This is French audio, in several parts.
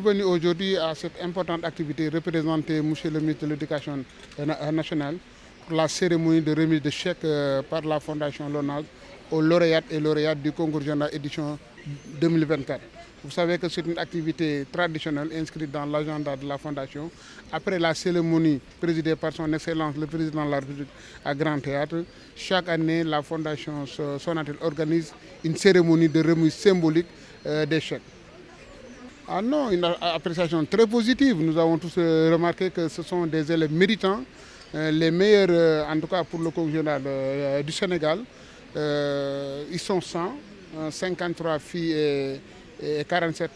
venu aujourd'hui à cette importante activité représenter M. le ministre de l'Éducation nationale pour la cérémonie de remise de chèques par la Fondation LONASE aux lauréates et lauréates du concours général édition 2024. Vous savez que c'est une activité traditionnelle inscrite dans l'agenda de la Fondation. Après la cérémonie présidée par son Excellence le Président de la République à Grand Théâtre, chaque année la Fondation Sonatel organise une cérémonie de remise symbolique des chèques. Ah non, une appréciation très positive. Nous avons tous remarqué que ce sont des élèves méritants, les meilleurs en tout cas pour le concours général du Sénégal. Ils sont 100, 53 filles et 47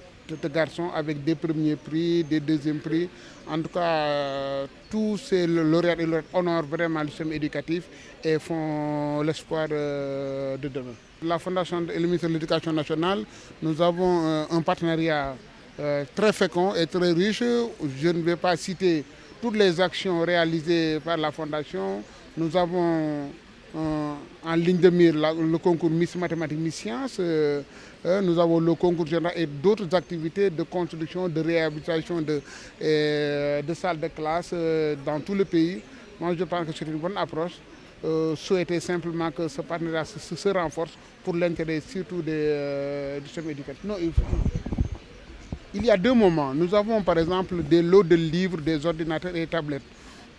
garçons avec des premiers prix, des deuxièmes prix. En tout cas, tous ces lauréats et lauréates honorent vraiment le système éducatif et font l'espoir de demain. La Fondation et le ministère de l'Éducation nationale, nous avons un partenariat très fécond et très riche. Je ne vais pas citer toutes les actions réalisées par la Fondation. Nous avons en ligne de mire le concours Miss Mathématiques, Miss Sciences. Nous avons le concours général et d'autres activités de construction, de réhabilitation de salles de classe dans tout le pays. Moi, je pense que c'est une bonne approche. Souhaiter simplement que ce partenariat se renforce pour l'intérêt surtout du système éducatif. Non, il y a deux moments. Nous avons par exemple des lots de livres, des ordinateurs et des tablettes.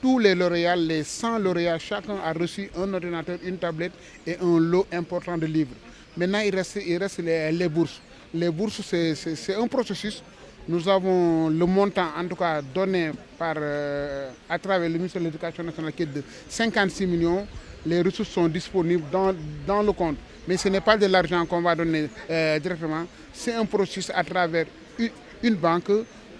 Tous les lauréats, les 100 lauréats, chacun a reçu un ordinateur, une tablette et un lot important de livres. Maintenant, il reste les bourses. Les bourses, c'est un processus. Nous avons le montant, en tout cas, donné à travers le ministère de l'Éducation nationale qui est de 56 millions. Les ressources sont disponibles dans le compte. Mais ce n'est pas de l'argent qu'on va donner directement. C'est un processus à travers une banque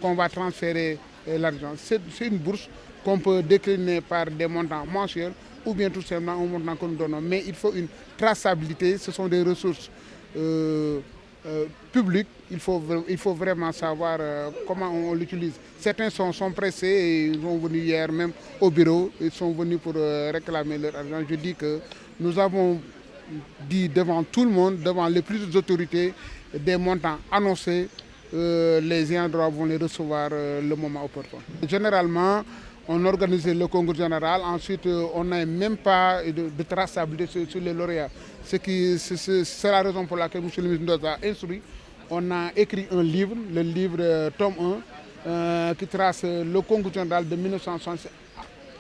qu'on va transférer l'argent. C'est une bourse qu'on peut décliner par des montants mensuels ou bien tout simplement un montant que nous donnons. Mais il faut une traçabilité, ce sont des ressources publiques, il faut vraiment savoir comment on l'utilise. Certains sont pressés et ils sont venus hier même au bureau, ils sont venus pour réclamer leur argent. Je dis que nous avons dit devant tout le monde, devant les plus hautes autorités, des montants annoncés, les ayants droit vont les recevoir le moment opportun. Généralement, on organise le concours général, ensuite on n'a même pas de traçabilité sur les lauréats. C'est la raison pour laquelle M. le ministre nous a instruit. On a écrit un livre, le livre tome 1, qui trace le concours général de 1960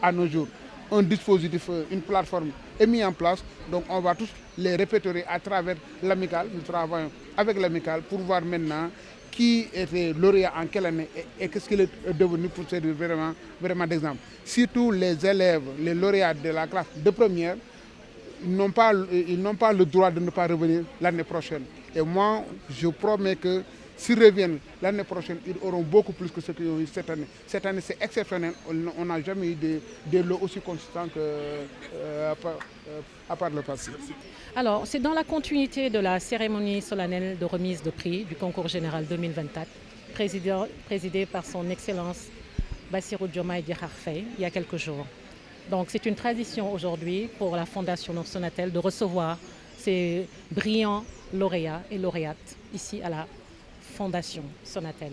à nos jours. Un dispositif, une plateforme est mise en place, donc on va tous les répertorier à travers l'amicale. Nous travaillons avec l'amicale pour voir maintenant qui était lauréat en quelle année et qu'est-ce qu'il est devenu pour servir vraiment d'exemple. Surtout les élèves, les lauréats de la classe de première, ils n'ont pas le droit de ne pas revenir l'année prochaine. Et moi, je promets que s'ils reviennent l'année prochaine, ils auront beaucoup plus que ce qu'ils ont eu cette année. Cette année, c'est exceptionnel. On n'a jamais eu des lots aussi consistants à part le passé. Alors, c'est dans la continuité de la cérémonie solennelle de remise de prix du concours général 2024, présidée par son Excellence Bassirou Diomaye Diakhar Faye il y a quelques jours. Donc, c'est une tradition aujourd'hui pour la Fondation Sonatel de recevoir ces brillants lauréats et lauréates ici à la Fondation Sonatel.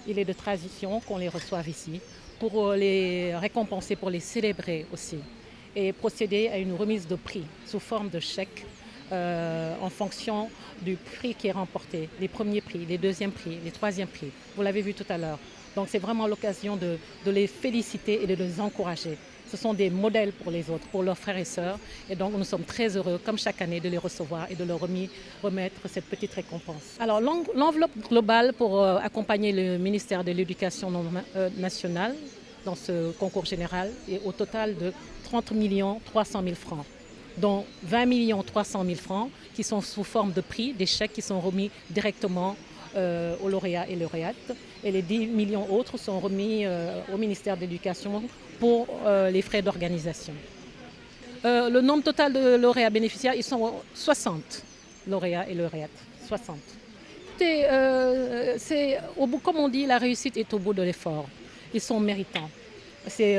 Il est de tradition qu'on les reçoive ici pour les récompenser, pour les célébrer aussi et procéder à une remise de prix sous forme de chèque en fonction du prix qui est remporté, les premiers prix, les deuxièmes prix, les troisièmes prix. Vous l'avez vu tout à l'heure. Donc c'est vraiment l'occasion de les féliciter et de les encourager. Ce sont des modèles pour les autres, pour leurs frères et sœurs. Et donc nous sommes très heureux, comme chaque année, de les recevoir et de leur remettre cette petite récompense. Alors l'enveloppe globale pour accompagner le ministère de l'Éducation nationale dans ce concours général est au total de 30 300 000 francs, dont 20 300 000 francs qui sont sous forme de prix, des chèques qui sont remis directement aux lauréats et lauréates. Et les 10 millions autres sont remis au ministère de l'Éducation pour les frais d'organisation. Le nombre total de lauréats bénéficiaires, ils sont 60 lauréats et lauréates. 60. Écoutez, comme on dit, la réussite est au bout de l'effort. Ils sont méritants. C'est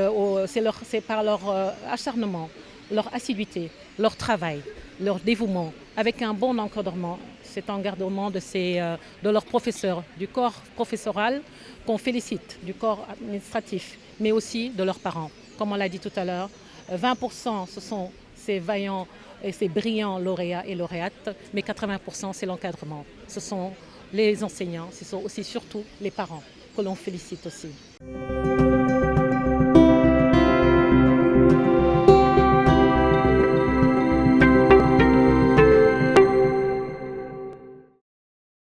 par leur acharnement, leur assiduité, leur travail, leur dévouement, avec un bon encadrement, cet encadrement de leurs professeurs, du corps professoral qu'on félicite, du corps administratif, mais aussi de leurs parents. Comme on l'a dit tout à l'heure, 20% ce sont ces vaillants et ces brillants lauréats et lauréates, mais 80% c'est l'encadrement. Ce sont les enseignants, ce sont aussi surtout les parents que l'on félicite aussi.